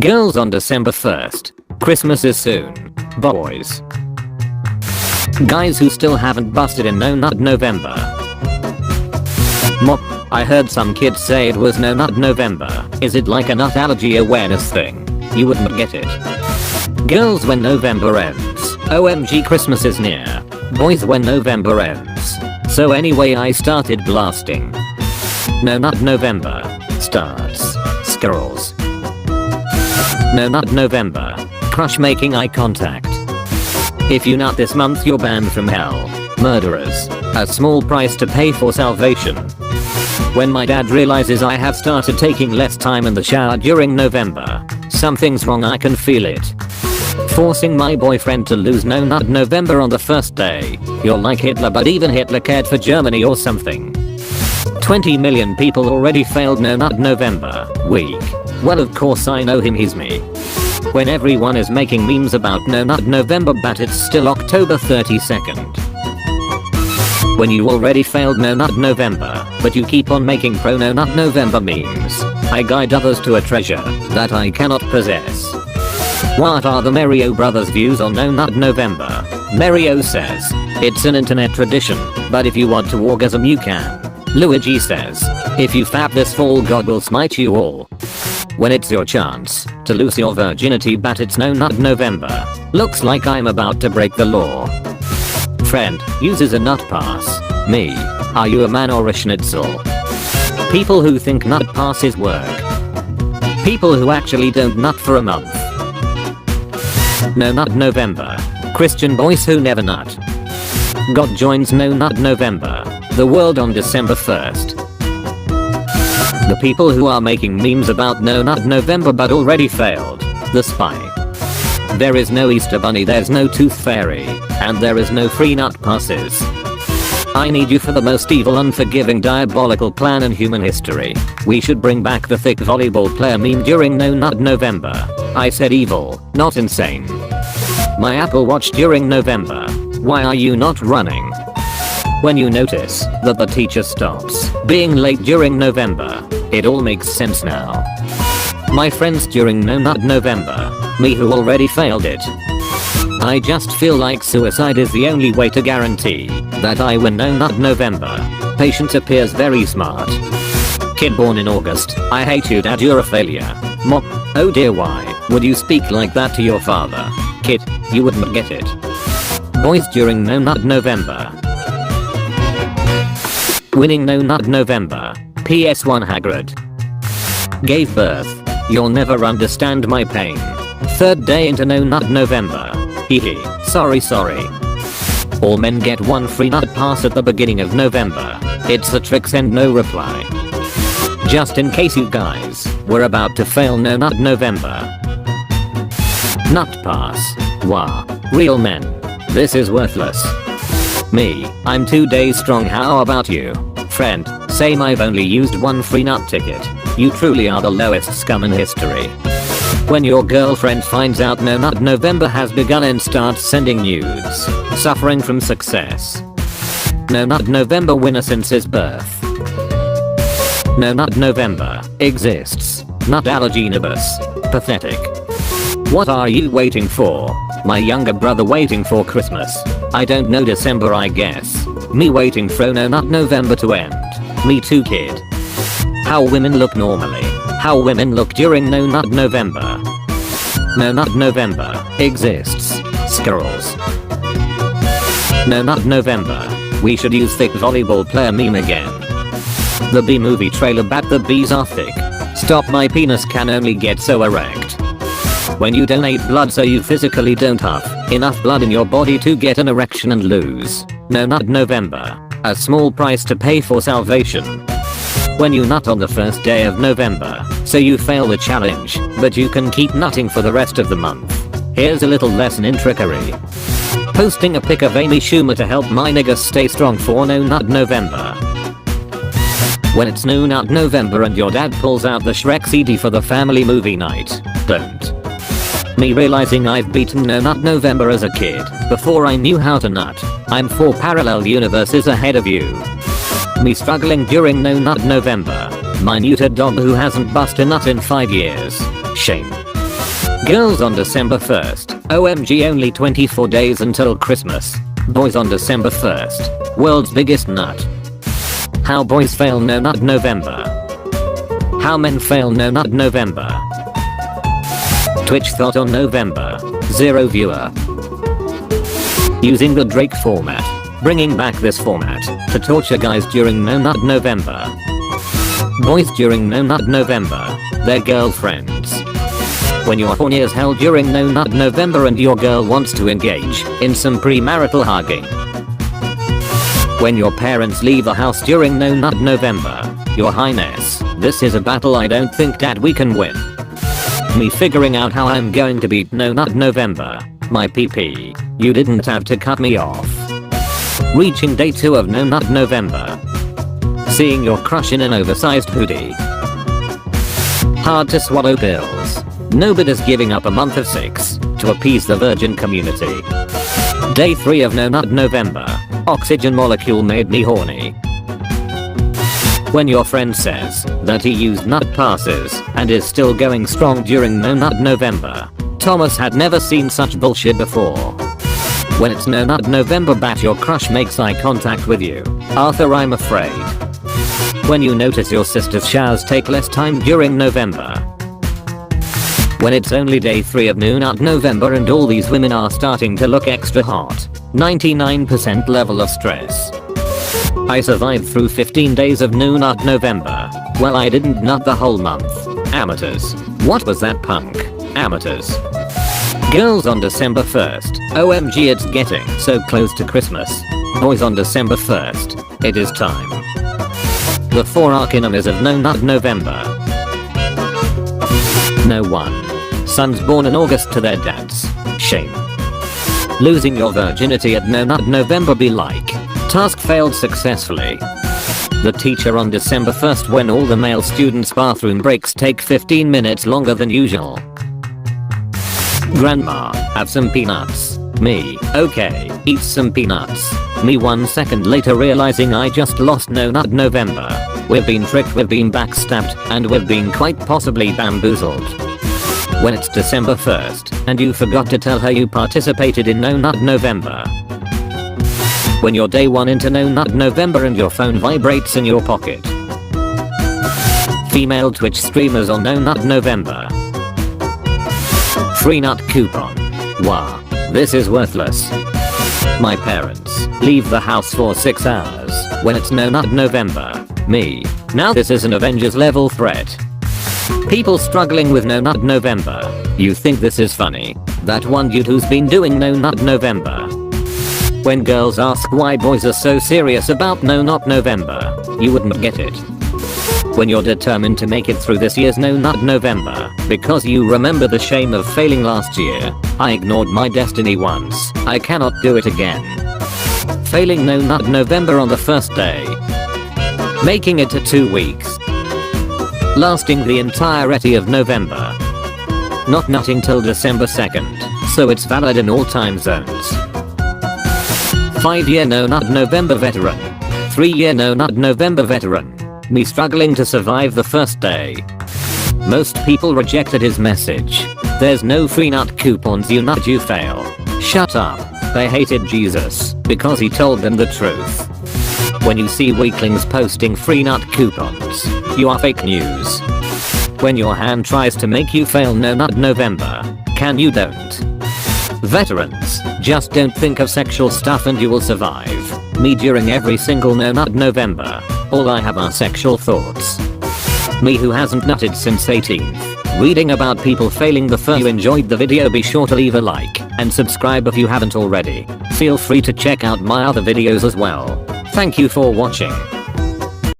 Girls on December 1st. Christmas is soon. Boys. Guys who still haven't busted in No Nut November. Mop. I heard some kids say it was No Nut November. Is it like a nut allergy awareness thing? You wouldn't get it. Girls when November ends. OMG Christmas is near. Boys when November ends. So anyway I started blasting. No Nut November. Starts. Squirrels. No Nut November. Crush making eye contact. If you nut this month you're banned from hell. Murderers. A small price to pay for salvation. When my dad realizes I have started taking less time in the shower during November. Something's wrong, I can feel it. Forcing my boyfriend to lose No Nut November on the first day. You're like Hitler, but even Hitler cared for Germany or something. 20 million people already failed No Nut November. Weak. Well of course I know him, he's me. When everyone is making memes about No Nut November but it's still October 32nd. When you already failed No Nut November, but you keep on making pro No Nut November memes. I guide others to a treasure that I cannot possess. What are the Mario brothers' views on No Nut November? Mario says, it's an internet tradition, but if you want to orgasm you can. Luigi says, if you fap this fall God will smite you all. When it's your chance to lose your virginity but it's No Nut November. Looks like I'm about to break the law. Friend uses a nut pass. Me. Are you a man or a schnitzel? People who think nut passes work. People who actually don't nut for a month. No Nut November. Christian boys who never nut. God joins No Nut November. The world on December 1st. The people who are making memes about No Nut November but already failed. The spy. There is no Easter bunny, there's no tooth fairy, and there is no free nut passes. I need you for the most evil, unforgiving, diabolical plan in human history. We should bring back the thick volleyball player meme during No Nut November. I said evil, not insane. My Apple Watch during November. Why are you not running? When you notice that the teacher stops being late during November, it all makes sense now. My friends during No Nut November. Me who already failed it. I just feel like suicide is the only way to guarantee that I win No Nut November. Patient appears very smart. Kid born in August. I hate you dad, you're a failure. Mop. Oh dear, why would you speak like that to your father? Kid, you wouldn't get it. Boys during No Nut November. Winning No Nut November. PS1 Hagrid. Gave birth. You'll never understand my pain. Third day into No Nut November. Hehe. Sorry. All men get one free nut pass at the beginning of November. It's a trick, send no reply. Just in case you guys were about to fail No Nut November. Nut pass. Wah. Real men. This is worthless. Me. I'm 2 days strong, how about you? Friend. Same, I've only used one free nut ticket. You truly are the lowest scum in history. When your girlfriend finds out No Nut November has begun and starts sending nudes. Suffering from success. No Nut November winner since his birth. No Nut November exists. Nut allergy nibus. Pathetic. What are you waiting for? My younger brother waiting for Christmas. I don't know, December I guess. Me waiting for No Nut November to end. Me too, kid. How women look normally. How women look during No Nut November. No Nut November exists. Squirrels. No Nut November. We should use thick volleyball player meme again. The bee movie trailer, but the bees are thick. Stop, my penis can only get so erect. When you donate blood so you physically don't have enough blood in your body to get an erection and lose. No Nut November. A small price to pay for salvation. When you nut on the first day of November, so you fail the challenge, but you can keep nutting for the rest of the month. Here's a little lesson in trickery. Posting a pic of Amy Schumer to help my niggas stay strong for No Nut November. When it's No Nut November and your dad pulls out the Shrek CD for the family movie night, don't. Me realizing I've beaten No Nut November as a kid, before I knew how to nut. I'm 4 parallel universes ahead of you. Me struggling during No Nut November. My neutered dog who hasn't bust a nut in 5 years. Shame. Girls on December 1st. OMG, only 24 days until Christmas. Boys on December 1st. World's biggest nut. How boys fail No Nut November. How men fail No Nut November. Twitch thought on November. 0 viewer. Using the Drake format. Bringing back this format to torture guys during No Nut November. Boys during No Nut November. Their girlfriends. When you're horny as hell during No Nut November and your girl wants to engage in some premarital hugging. When your parents leave the house during No Nut November. Your Highness, this is a battle I don't think that we can win. Me figuring out how I'm going to beat No Nut November. My PP. You didn't have to cut me off. Reaching day 2 of No Nut November. Seeing your crush in an oversized hoodie. Hard to swallow pills. Nobody's giving up a month of 6 to appease the virgin community. Day 3 of No Nut November. Oxygen molecule made me horny. When your friend says that he used nut passes and is still going strong during No Nut November. Thomas had never seen such bullshit before. When it's No Nut November but your crush makes eye contact with you. Arthur, I'm afraid. When you notice your sister's showers take less time during November. When it's only day 3 of No Nut November and all these women are starting to look extra hot. 99% level of stress. I survived through 15 days of No Nut November. Well, I didn't nut the whole month. Amateurs. What was that, punk? Amateurs. Girls on December 1st. OMG, it's getting so close to Christmas. Boys on December 1st. It is time. The 4 archonyms of No Nut November. No one. Sons born in August to their dads. Shame. Losing your virginity at No Nut November be like. Task failed successfully. The teacher on December 1st when all the male students' bathroom breaks take 15 minutes longer than usual. Grandma, have some peanuts. Me, okay, eat some peanuts. Me 1 second later realizing I just lost No Nut November. We've been tricked, we've been backstabbed, and we've been quite possibly bamboozled. When it's December 1st, and you forgot to tell her you participated in No Nut November. When you're day 1 into No Nut November and your phone vibrates in your pocket. Female Twitch streamers on No Nut November. Free nut coupon. Wow, this is worthless. My parents leave the house for 6 hours when it's No Nut November. Me. Now this is an Avengers level threat. People struggling with No Nut November. You think this is funny? That one dude who's been doing No Nut November. When girls ask why boys are so serious about No Nut November, you wouldn't get it. When you're determined to make it through this year's No Nut November, because you remember the shame of failing last year. I ignored my destiny once, I cannot do it again. Failing No Nut November on the first day. Making it to 2 weeks. Lasting the entirety of November. Not nutting till December 2nd, so it's valid in all time zones. 5-year No Nut November veteran. 3-year No Nut November veteran. Me struggling to survive the first day. Most people rejected his message. There's no free nut coupons, you nut, you fail. Shut up. They hated Jesus because he told them the truth. When you see weaklings posting free nut coupons, you are fake news. When your hand tries to make you fail No Nut November, can you don't? Veterans, just don't think of sexual stuff and you will survive. Me during every single No Nut November, all I have are sexual thoughts. Me who hasn't nutted since 18th. Reading about people failing the first. If you enjoyed the video, be sure to leave a like and subscribe if you haven't already. Feel free to check out my other videos as well. Thank you for watching.